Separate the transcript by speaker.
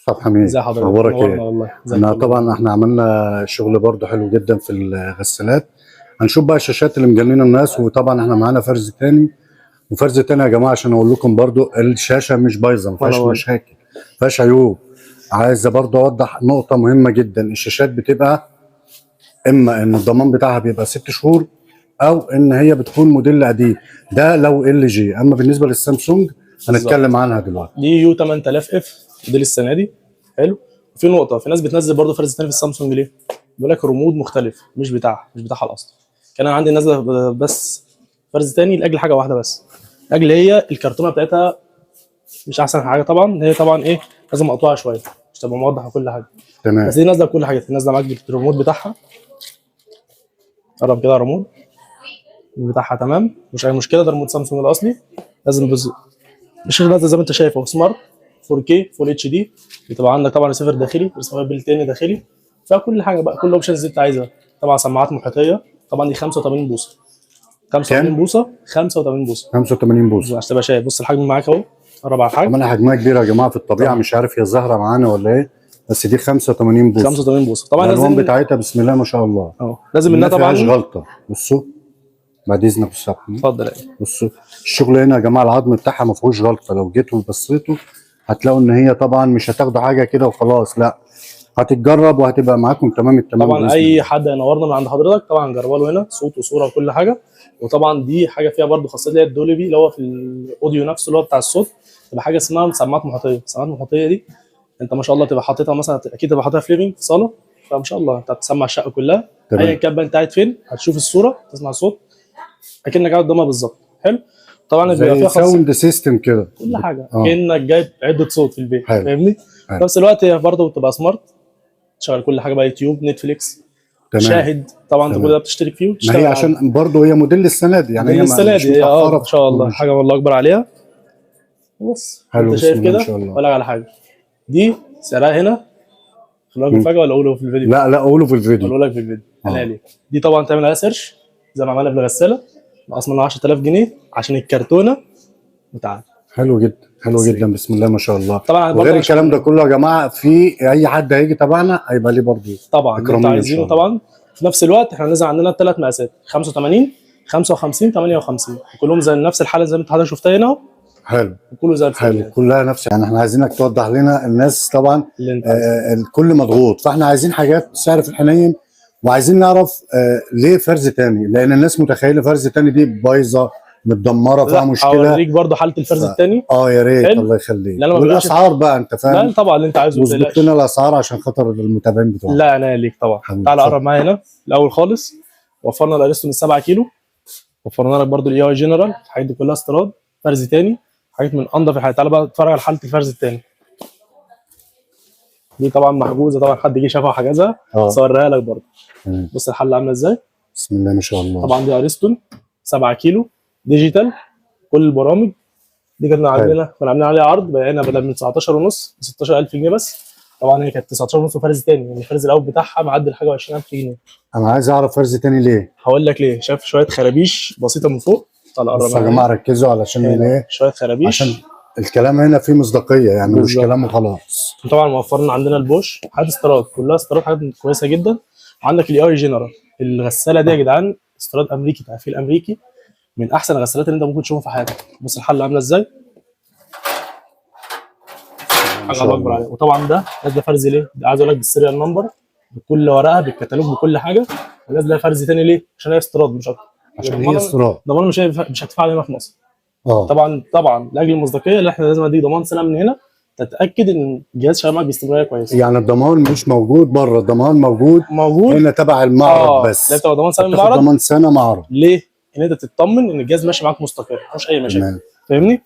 Speaker 1: طب حميد،
Speaker 2: ازي حضرتك؟
Speaker 1: اخبارك
Speaker 2: نورنا
Speaker 1: ايه؟
Speaker 2: والله.
Speaker 1: انا طبعا احنا عملنا شغل برضه حلو جدا في الغسالات. هنشوف بقى الشاشات اللي مجننه الناس، وطبعا احنا معانا فرز تاني. وفرز تاني يا جماعه عشان اقول لكم برضه الشاشه مش بايظه، ما فيهاش مشاكل، ما فيهاش عيوب. عايز برضه اوضح نقطه مهمه جدا، الشاشات بتبقى اما ان الضمان بتاعها بيبقى 6 شهور، او ان هي بتكون موديل قديم، ده لو ال جي. اما بالنسبه للسامسونج هنتكلم عنها دلوقتي.
Speaker 2: دي يو 8000 اف موديل السنه دي. حلو. وفي نقطه، في ناس بتنزل برضه فرز تاني في السامسونج ليه؟ بيقول لك رمود مختلف، مش بتاعها الاصلي. كان انا عندي نازله بس فرز تاني لاجل حاجه واحده بس، لاجل هي الكرتونه بتاعتها مش احسن حاجه طبعا. هي طبعا ايه، لازم مقطوعه شويه مش تبقى موضحه كل حاجه.
Speaker 1: تمام.
Speaker 2: بس دي نازله بكل حاجه، نازله معاك بالريموت بتاعها. قرب كده يا ريموت بتاعها تمام، مش اي مشكله. ده ريموت سامسونج الاصلي. لازم مش نازله زي ما انت شايف اهو، سمارت 4K فول اتش دي. بتبقى عندك طبعا ريسيفر داخلي، ريسيفر بلتين داخلي، فيها كل حاجه بقى، كل الاوبشنز اللي انت عايزها. طبعا سماعات محيطيه، طبعا دي 85 بوصه. 85
Speaker 1: كام؟
Speaker 2: بوصه، 85 بوصه
Speaker 1: 85 بوصه
Speaker 2: عشان تبقى شايف. بص الحجم معاك اهو، قرب على الحجم.
Speaker 1: كمان حجمها كبيره يا جماعه، في الطبيعه
Speaker 2: طبعا
Speaker 1: مش عارف هي ظاهره معانا ولا ايه، بس دي 85 بوصه.
Speaker 2: 85 بوصه طبعا.
Speaker 1: الالوان
Speaker 2: لازم
Speaker 1: بتاعتها بسم الله ما شاء الله
Speaker 2: اه، لازم
Speaker 1: ما
Speaker 2: منها
Speaker 1: فيهاش
Speaker 2: طبعا.
Speaker 1: غلطه. بصوا بعد اذنك، بصوا
Speaker 2: اتفضل.
Speaker 1: بصوا الشغل هنا يا جماعه، العظم بتاعها ما فيهوش غلطه. لو جيتوا وبصيتوا هتلاقوا ان هي طبعا مش هتاخدوا حاجه كده وخلاص، لا، هتتجرب وهتبقى معاكم تمام التمام
Speaker 2: طبعا
Speaker 1: باذن
Speaker 2: اي
Speaker 1: الله.
Speaker 2: حد هينورنا من عند حضرتك طبعا جربوا له هنا صوت وصوره وكل حاجه. وطبعا دي حاجه فيها برضو خاصيه اللي هي الدولبي، اللي هو في الاوديو نفسه اللي هو بتاع الصوت. تبقى حاجه اسمها سماعات محيطيه. السماعات المحيطيه دي انت ما شاء الله تبقى حاططها مثلا، اكيد تبقى حاططها في ليفنج، في صاله، فما شاء الله انت هتسمع الشقه كلها. ايا كان بقى انت قاعد فين، هتشوف الصوره، تسمع الصوت اكنك قاعد قدامها بالظبط. حلو. طبعا بيبقى
Speaker 1: زي
Speaker 2: فيها خاصيه
Speaker 1: ساوند سيستم كده،
Speaker 2: كل حاجه، كانك جايب عده صوت في البيت.
Speaker 1: حلو.
Speaker 2: فاهمني؟ في نفس الوقت هي برضه بتبقى سمارت، تشغل كل حاجه بقى، يوتيوب، نتفليكس،
Speaker 1: تمام.
Speaker 2: شاهد طبعا. انت كل ده بتشترك فيه وتشتغل.
Speaker 1: ما هي عشان برضه هي موديل السنه دي، يعني
Speaker 2: موديل
Speaker 1: هي
Speaker 2: السنه
Speaker 1: مش
Speaker 2: دي
Speaker 1: متاخره
Speaker 2: ما شاء الله، حاجه والله اكبر عليها. بص
Speaker 1: حلو
Speaker 2: انت
Speaker 1: بسم
Speaker 2: شايف
Speaker 1: الله ما
Speaker 2: كده.
Speaker 1: شاء الله.
Speaker 2: ولا على حاجه، دي سعرها هنا، خلونا مفاجاه ولا اقوله في الفيديو؟
Speaker 1: لا قوله في الفيديو.
Speaker 2: اقول لك في الفيديو. ليه؟ دي طبعا تعمل عليها سيرش زي ما عملنا في الغساله، ناقص منها 10000 جنيه عشان الكرتونه بتاعتها.
Speaker 1: حلو جدا، حلو جدا بسم الله ما شاء الله.
Speaker 2: طبعا
Speaker 1: وغير الكلام ده كله يا جماعه، في اي حد هيجي تبعنا هيبقى ليه برضه
Speaker 2: طبعا اللي انتوا عايزينه. طبعا في نفس الوقت احنا نزل عندنا ال3 مقاسات، 85 55 58، كلهم زي نفس الحاله زي ما انت حضرتك شفتها هنا.
Speaker 1: حلو.
Speaker 2: كله زي الفل.
Speaker 1: حلو كلها نفس، يعني احنا عايزينك توضح لنا الناس طبعا الكل مضغوط، فاحنا عايزين حاجات سعر في الحنين، وعايزين نعرف ليه فرز تاني، لان الناس متخيله فرز تاني دي بايظه متدمره فيها مشكله.
Speaker 2: اوريك برضه حاله الفرز الثاني.
Speaker 1: يا ريت الله يخليك. والاسعار بقى انت فاهم.
Speaker 2: لا طبعا اللي انت عايزه،
Speaker 1: واظبط لنا الاسعار عشان خاطر المتابعين بتوعنا.
Speaker 2: لا انا ليك طبعا. تعالى قرب معايا هنا. الاول خالص وفرنا الاريستون 7 كيلو، وفرنا لك برضه الاي اي جنرال، الحاجات دي كلها استيراد. فرز تاني، حاجات من انضف الحاجات. تعالى بقى اتفرج على حاله الفرز الثاني. دي طبعا محجوزه، طبعا حد جه شافها وحجزها، صورها لك برضه. بص الحله عامله ازاي،
Speaker 1: بسم الله ما شاء الله.
Speaker 2: طبعا دي اريستون 7 كيلو ديجيتال، كل البرامج دي كنا عاملين عليها عرض، بقينا بدل من 19 ونص ب 16000 جنيه بس. طبعا هي كانت 19 ونص وفرز تاني، يعني الفرز الاول بتاعها معدل حاجه 20000 جنيه.
Speaker 1: انا عايز اعرف فرز تاني ليه؟
Speaker 2: هقول لك ليه. شايف شويه خرابيش بسيطه من فوق.
Speaker 1: بص يا جماعه ركزوا علشان ايه،
Speaker 2: شويه خرابيش،
Speaker 1: عشان الكلام هنا فيه مصداقيه، يعني مش كلام وخلاص.
Speaker 2: طبعا موفرنا عندنا البوش، حاجات استيراد، كلها استيراد، حاجات كويسه جدا. عندك الاي اي جنرال، الغساله دي يا جدعان استيراد امريكي، تقفيل امريكي، من احسن الغسالات اللي انت ممكن تشوفها في حياتك. بص الحله عامله ازاي، حاجه الله اكبر عليها. وطبعا ده فرز ليه؟ عايز اقول لك بالسيريال نمبر، بكل ورقه، بالكتالوج، بكل حاجه. ونازله فرز تاني ليه؟ عشان هي استيراد مش اكتر.
Speaker 1: عشان هي استيراد،
Speaker 2: ضمان مش هتدفع علينا في مصر. طبعا لاجل المصداقيه اللي احنا لازم اديك ضمان سنه من هنا، تتاكد ان الجهاز شغال معاك باستمراريه كويسه.
Speaker 1: يعني الضمان مش موجود بره، الضمان موجود هنا تبع المعرض بس.
Speaker 2: لا تبع ضمان سنه من المعرض.
Speaker 1: ضمان سنه معرض
Speaker 2: ليه؟ ان انت تطمن ان الجهاز ماشي معاك مستقر، مفيش اي مشاكل. فاهمني؟